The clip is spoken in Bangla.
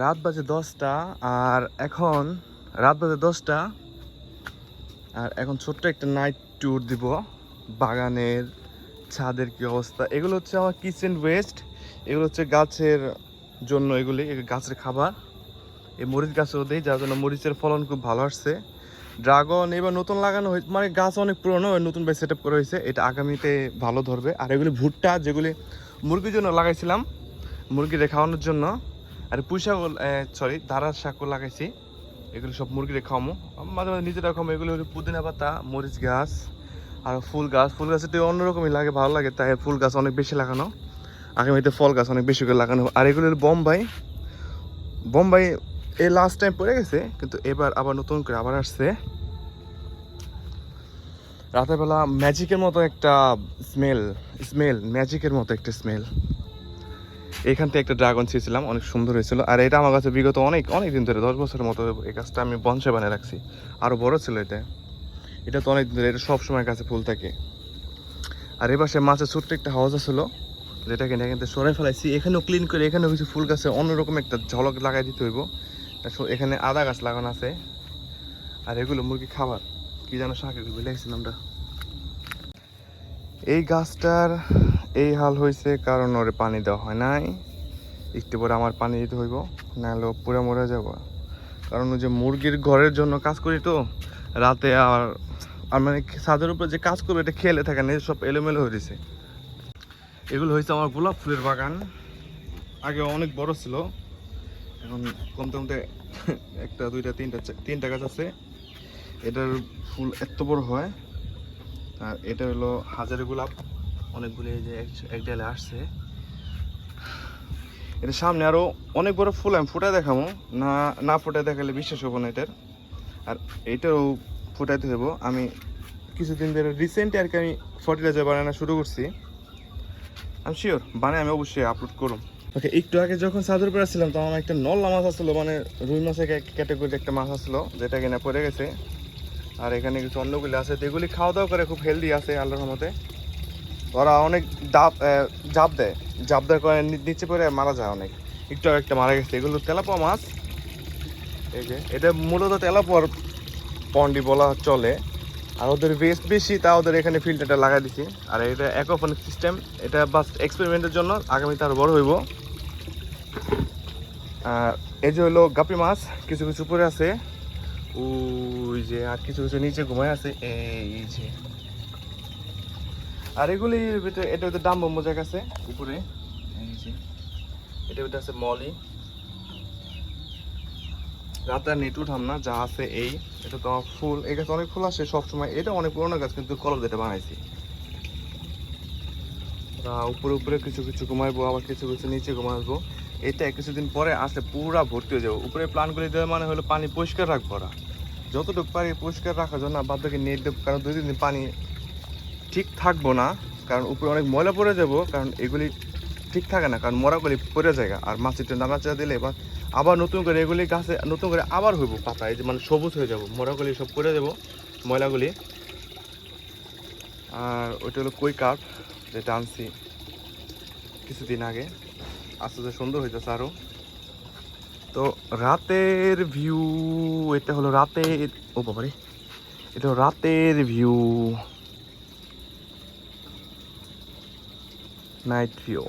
রাত বাজে 10টা। আর এখন রাত বাজে 10টা। আর এখন ছোট্ট একটা নাইট ট্যুর দিব বাগানের, ছাদের কি অবস্থা। এগুলো হচ্ছে আমার কিচেন ওয়েস্ট, এগুলো হচ্ছে গাছের জন্য, এগুলি গাছের খাবার। এই মরিচ গাছও দেয়, যার জন্য মরিচের ফলন খুব ভালো আসছে। ড্রাগন এবার নতুন লাগানো হয়েছে, মানে গাছ অনেক পুরনো, নতুন ভাবে সেট আপ করা হয়েছে, এটা আগামীতে ভালো ধরবে। আর এগুলি ভুট্টা, যেগুলি মুরগির জন্য লাগাইছিলাম, মুরগিরে খাওয়ানোর জন্য। আর পুঁই শাক, সরি ধারার শাকও লাগাইছি, এগুলো সব মুরগিরে খাওয়ামো, মাঝে মাঝে নিজেরা খাওয়ামো। এগুলো হলো পুদিনা পাতা, মরিচ গাছ আর ফুল গাছ। ফুল গাছ একটু অন্যরকমই লাগে, ভালো লাগে, তাই ফুল গাছ অনেক বেশি লাগানো। আগামীতে ফল গাছ অনেক বেশি করে লাগানো। আর এগুলো হলো বোম্বাই। বোম্বাই এই লাস্ট টাইম পড়ে গেছে, কিন্তু এবার আবার নতুন করে আবার আসছে। রাতের বেলা ম্যাজিকের মতো একটা স্মেল ম্যাজিকের মতো একটা স্মেল। এখান থেকে একটা ড্রাগন ছিঁড়ছিলাম, অনেক সুন্দর হয়েছিল। আর এটা আমার কাছে বিগত অনেক অনেক দিন ধরে, 10 বছরের মতো এই গাছটা আমি বনসাই বানিয়ে রাখছি। আরও বড় ছিল এটা, এটা তো অনেক দিন ধরে, এটা সবসময় গাছে ফুল থাকে। আর এবার সে মাছের ছোট্ট একটা হাউস আসলো, যেটাকে এখান থেকে সরাই ফেলাইছি। এখানেও ক্লিন করে, এখানেও কিছু ফুল গাছে অন্যরকম একটা ঝলক লাগাই দিতে হইব। এখানে আদা গাছ লাগানো আছে। আর এগুলো মুরগি খাবার, কি যেন শাক, এগুলো লিখেছি নামটা। এই গাছটার এই হাল হয়েছে কারণ ওরে পানি দেওয়া হয় নাই। একটু পরে আমার পানি দিতে হইব, নাহলে পুরো মরে যাব। কারণ ওই যে মুরগির ঘরের জন্য কাজ করি তো রাতে, আর মানে ছাদের উপরে যে কাজ করবে এটা খেলে থাকে না, সব এলোমেলো হয়ে দিছে। এগুলো হয়েছে আমার গোলাপ ফুলের বাগান, আগে অনেক বড় ছিল, এখন কমতে কমতে একটা দুইটা তিনটা গাছ আছে। এটার ফুল এত বড় হয়। আর এটা হলো হাজারি গোলাপ, অনেকগুলি যে এক ডালে আসছে। এটার সামনে আরো অনেক বড় ফুল আমি ফুটায় দেখাবো, না না ফুটায় দেখালে বিশ্বাস হবো না এটার। আর এটাও ফুটাইতে হবো। আমি কিছুদিন ধরে রিসেন্টলি আর কি আমি ফার্টিলাইজার বানানো শুরু করছি। আমি শিওর বানাই আমি অবশ্যই আপলোড করুন। ওকে, একটু আগে যখন ছাদের উপরে আসছিলাম তখন একটা নল্লা মাছ আসলো, মানে রুই মাছের ক্যাটাগরির একটা মাছ আসলো, যেটা কিনা পড়ে গেছে। আর এখানে কিছু অন্যগুলি আছে, যেগুলি খাওয়া দাওয়া করে খুব হেলদি আছে আল্লাহর রহমতে। ওরা অনেক জাপ দেয় করে নিচে পড়ে মারা যায় অনেক। একটু একটা মারা গেছে। এগুলো তেলাপোয়া মাছ। এই যে এটা মূলত তেলাপোয়ার পন্ডি বলা চলে। আর ওদের ওয়েস্ট বেশি, তা ওদের এখানে ফিল্টারটা লাগাই দিছি। আর এটা অ্যাকোপনিক সিস্টেম, এটা বাস এক্সপেরিমেন্টের জন্য, আগামীতে আরও বড় হইব। আর এই যে হলো গাপি মাছ, কিছু কিছু উপরে আছে, ওই যে, আর কিছু কিছু নিচে ঘুমায় আছে এই যে। আর এগুলির ভিতরে এটা হচ্ছে ডাম্বো মোজাক আছে উপরে, এই যে এটা ভিতরে আছে মলি। রাতে আর নেট উঠাম না, যা আছে এই। এটা তো ফুল, এই গাছ অনেক ফুল আসে সবসময়, এটা অনেক পুরোনো গাছ কিন্তু কলম যেটা বানাইছি। উপরে উপরে কিছু কিছু ঘুমাইবো, আবার কিছু কিছু নিচে ঘুমাইবো। এটা কিছুদিন পরে আসলে পুরা ভর্তি হয়ে যাবো। উপরে প্লান্টগুলি দেওয়া মানে হলো পানি পরিষ্কার রাখবো, ওরা যতটুকু পারি পরিষ্কার রাখার জন্য বাদ বাকি নেট দেবো। কারণ 2-3 দিন পানি ঠিক থাকবো না, কারণ উপরে অনেক ময়লা পড়ে যাবো, কারণ এগুলি ঠিক থাকে না, কারণ মরাগুলি পড়ে যায়। আর মাছ একটু নাড়াচাড়া দিলে এবার আবার নতুন করে এগুলি গাছে নতুন করে আবার হইব পাতা, এই যে মানে সবুজ হয়ে যাবো, মরাগুলি সব পড়ে যাবো ময়লাগুলি। আর ওইটা হলো কই কাঠ, যেটা আনছি কিছুদিন আগে, আস্তে আস্তে সুন্দর হইতেছে আরো। তো রাতের ভিউ, এটা হলো রাতের, ও বাবারে, এটা হলো রাতের ভিউ, নাইট ভিউ।